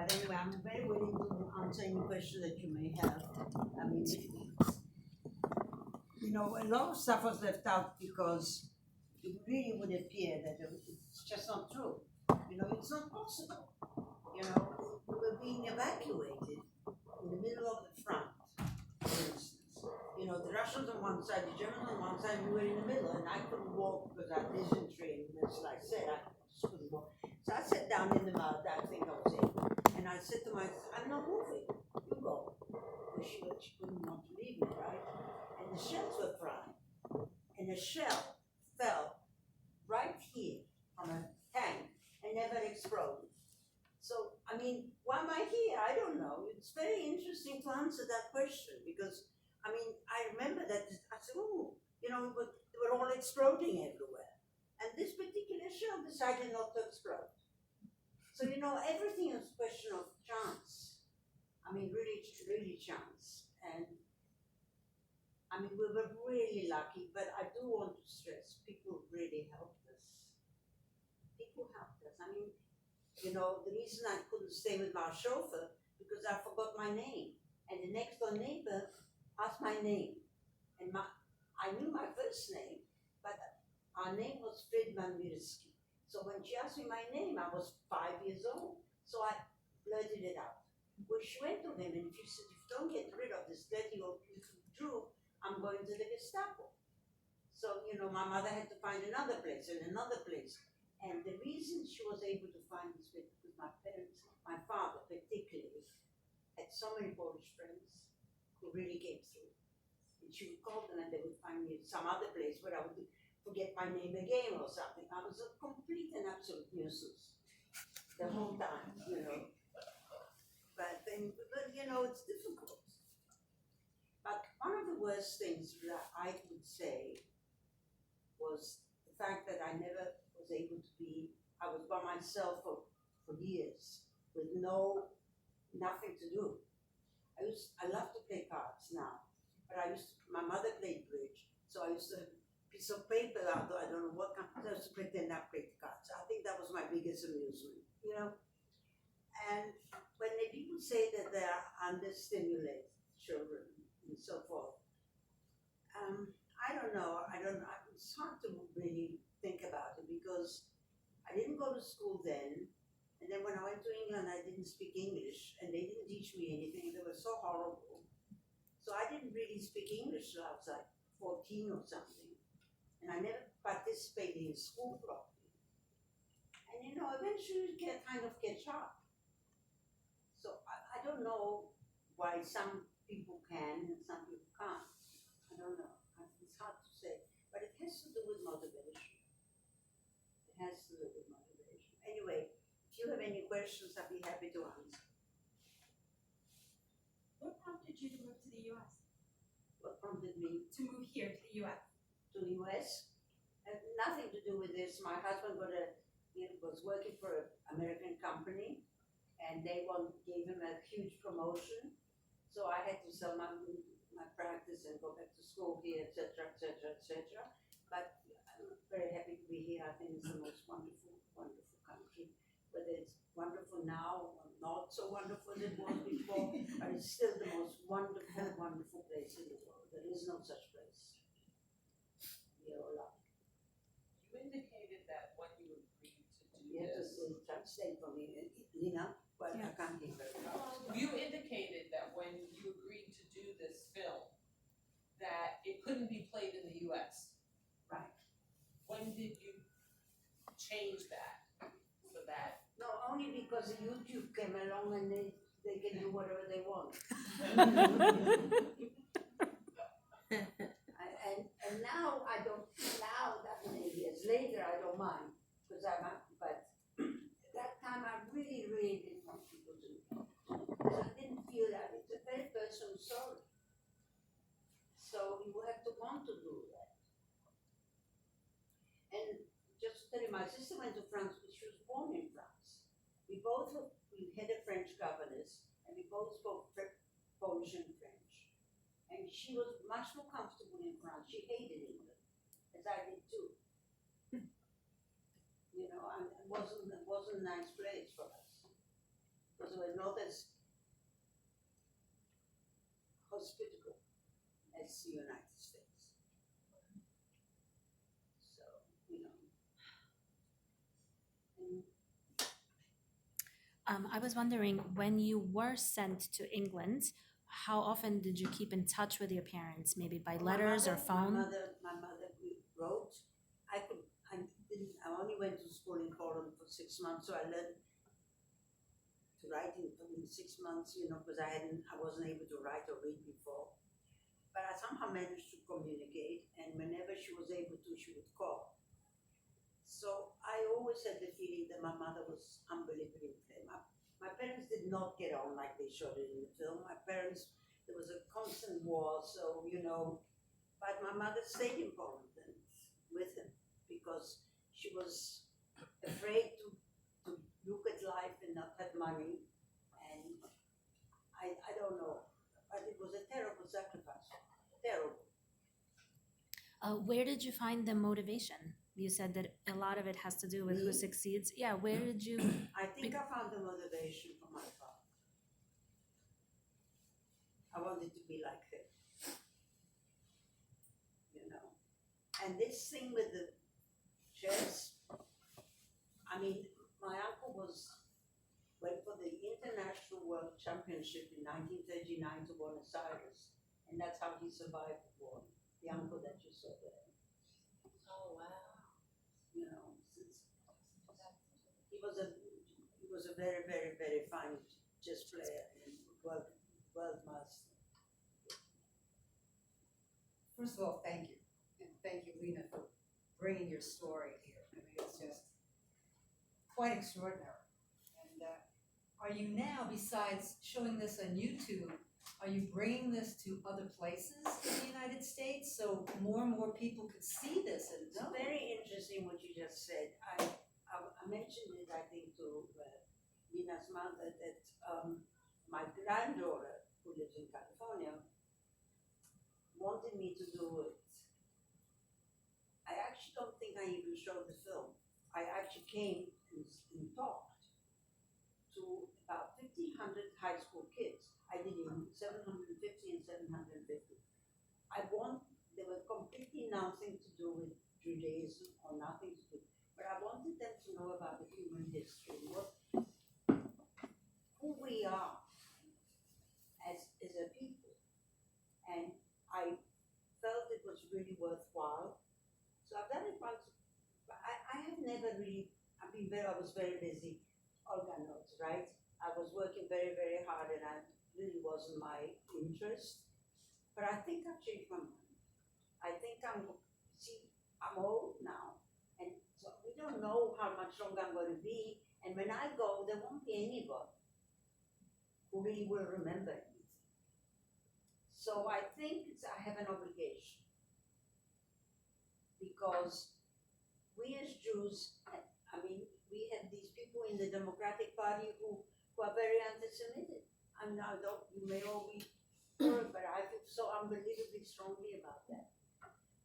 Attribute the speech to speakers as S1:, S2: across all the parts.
S1: But anyway, I'm very willing to answer any question that you may have. I mean, a lot of stuff was left out because it really would appear that it's just not true. It's not possible. We were being evacuated in the middle of the front, for instance. The Russians on one side, the Germans on one side, we were in the middle, and I couldn't walk because I had dysentery, and as I said, I just couldn't walk. So I sat down in the mud, I think I was able, and I said to myself, I'm not moving, you go. But she couldn't want to leave me, right? And the shells were flying, and a shell fell right here on a tank and never exploded. So, I mean, why am I here? I don't know. It's very interesting to answer that question because, I mean, I remember that I said, they were all exploding everywhere. And this particular shell decided not to explode. So, everything is a question of chance. I mean, really, really chance. And, I mean, we were really lucky, but I do want to stress, people really helped us. People helped us. I mean, the reason I couldn't stay with my chauffeur because I forgot my name. And the next door neighbor asked my name. And I knew my first name, but our name was Friedman Mirsky. So when she asked me my name, I was 5 years old. So I blurted it out. Well, she went to him and she said, if you don't get rid of this dirty old Jew, I'm going to the Gestapo. So, my mother had to find another place and another place. And the reason she was able to find this place because my parents, my father particularly, had so many Polish friends who really came through. And she would call them and they would find me some other place where I would forget my name again or something. I was a complete and absolute nuisance the whole time, But it's difficult. But one of the worst things that I would say was the fact that I never was able to I was by myself for years with nothing to do. I love to play cards now, but my mother played bridge, so I used to have a piece of paper out, I don't know what kind, I used to pretend I played cards. I think that was my biggest amusement, And when the people say that they are understimulated children and so forth, I don't know, it's hard to really think about it because I didn't go to school then, and then when I went to England, I didn't speak English, and they didn't teach me anything. They were so horrible. So I didn't really speak English till I was like 14 or something, and I never participated in school properly. And eventually you kind of catch up. So I don't know why some people can and some people can't. I don't know. It's hard to say, but it has to do with motivation. It has to do with motivation. Anyway, if you have any questions, I'd be happy to answer.
S2: What prompted you to move to the U.S.?
S1: What prompted me
S2: to move here to the U.S.?
S1: To the U.S. Had nothing to do with this. My husband was working for an American company, and they gave him a huge promotion. So I had to sell my practice and go back to school here, etc., etc., etc. But I'm very happy to be here. I think it's the most wonderful, wonderful country. Whether it's wonderful now or not so wonderful as it was before, but it's still the most wonderful, wonderful place in the world. There is no such place. We are all lucky.
S3: You indicated that when you agreed to do
S1: You have to translate for me, Lina, but I can't hear very well.
S3: You indicated that when you agreed to do this film, that it couldn't be played in the U.S.
S1: Right.
S3: When did you change that so that?
S1: No, only because YouTube came along and they can do whatever they want. And now I don't. Now that many years later, I don't mind because but at that time I really, really didn't want people to. Because I didn't feel that it's a very personal story. So you have to want to do that. And just to tell you, my sister went to France because she was born in France. We had a French governess, and we both spoke Polish and French. And she was much more comfortable in France. She hated England, as I did too. And it wasn't a nice place for us. because they were not as hospitable as the United States. So, you know. And
S4: I was wondering, when you were sent to England, how often did you keep in touch with your parents? Maybe by letters or phone?
S1: My mother wrote. I only went to school in Poland for 6 months, so I learned to write in 6 months, you know, because I wasn't able to write or read before. But I somehow managed to communicate, and whenever she was able to, she would call. So I always had the feeling that my mother was unbelievably clever. My parents did not get on like they showed it in the film. My parents, there was a constant war, so, you know, but my mother stayed in Poland with him because she was afraid to look at life and not have money. And I don't know, but it was a terrible sacrifice. Terrible.
S4: Where did you find the motivation? You said that a lot of it has to do with who
S1: Me?
S4: succeeds. Yeah, where did you?
S1: I think I found the motivation from my father. I wanted to be like him, you know. And this thing with the chess, I mean, my uncle went for the International World Championship in 1939 to Buenos Aires, and that's how he survived the war. The uncle that you saw there,
S3: Oh, wow.
S1: you know, he was a very, very, very fine chess player and world master.
S5: First of all, thank you. And thank you, Lena, for bringing your story here. I mean, it's just quite extraordinary. And are you now, besides showing this on YouTube, are you bringing this to other places in the United States so more and more people could see this and
S1: It's
S5: know?
S1: very interesting what you just said. I mentioned it, I think, to Nina's mother that my granddaughter, who lives in California, wanted me to do it. I actually don't think I even showed the film. I actually came and talked to about 1,500 high school kids. I did in 750 and 750. They were completely nothing to do with Judaism or nothing to do, but I wanted them to know about the human history, who we are as a people. And I felt it was really worthwhile. So I've done it once, but I have never really, I was very busy. Olga knows, right? I was working very, very hard and I really wasn't my interest. But I think I've changed my mind. I think I'm old now. And so we don't know how much longer I'm going to be. And when I go, there won't be anybody who really will remember anything. So I think I have an obligation. Because we as Jews, I mean, we have these people in the Democratic Party who are very anti-Semitic. You may all be heard, but I feel so unbelievably strongly about that.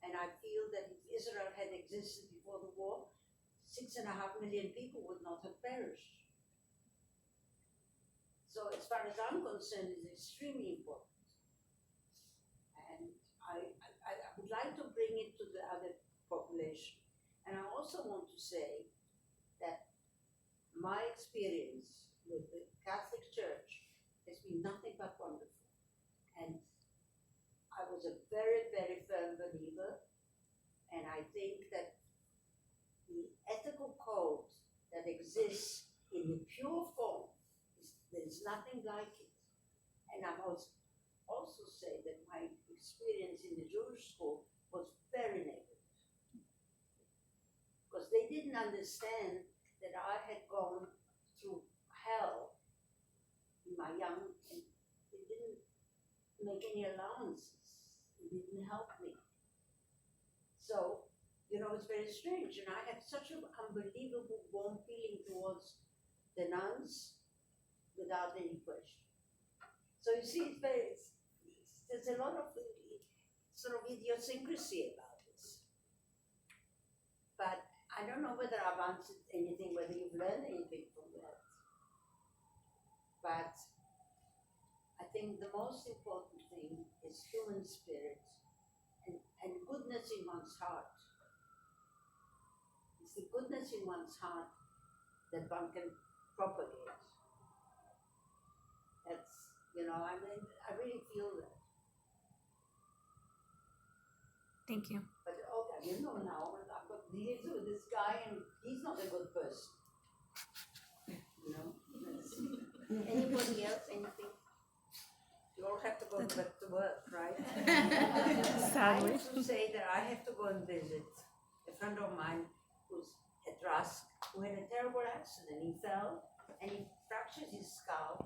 S1: And I feel that if Israel had existed before the war, 6.5 million people would not have perished. So as far as I'm concerned, it's extremely important. And I would like to bring it to the other population. And I also want to say that my experience with the Catholic Church has been nothing but wonderful. And I was a very, very firm believer, and I think that the ethical code that exists in the pure form, there's nothing like it. And I must also say that my experience in the Jewish school was very negative. Because they didn't understand that I had gone through hell in my young, and they didn't make any allowances. It didn't help me. So, it's very strange. And I have such an unbelievable warm feeling towards the nuns without any question. So you see, there's a lot of sort of idiosyncrasy about this. But I don't know whether I've answered anything, whether you've learned anything from that. most important thing is human spirit and goodness in one's heart. It's the goodness in one's heart that one can propagate. That's, I mean, I really feel that.
S4: Thank you.
S1: But okay, now I've got deals with this guy and he's not a good person. Anybody else, anything? You all have to go back to work, right?
S4: Sadly.
S1: I have to say that I have to go and visit a friend of mine who's at Rusk, who had a terrible accident. He fell and he fractured his skull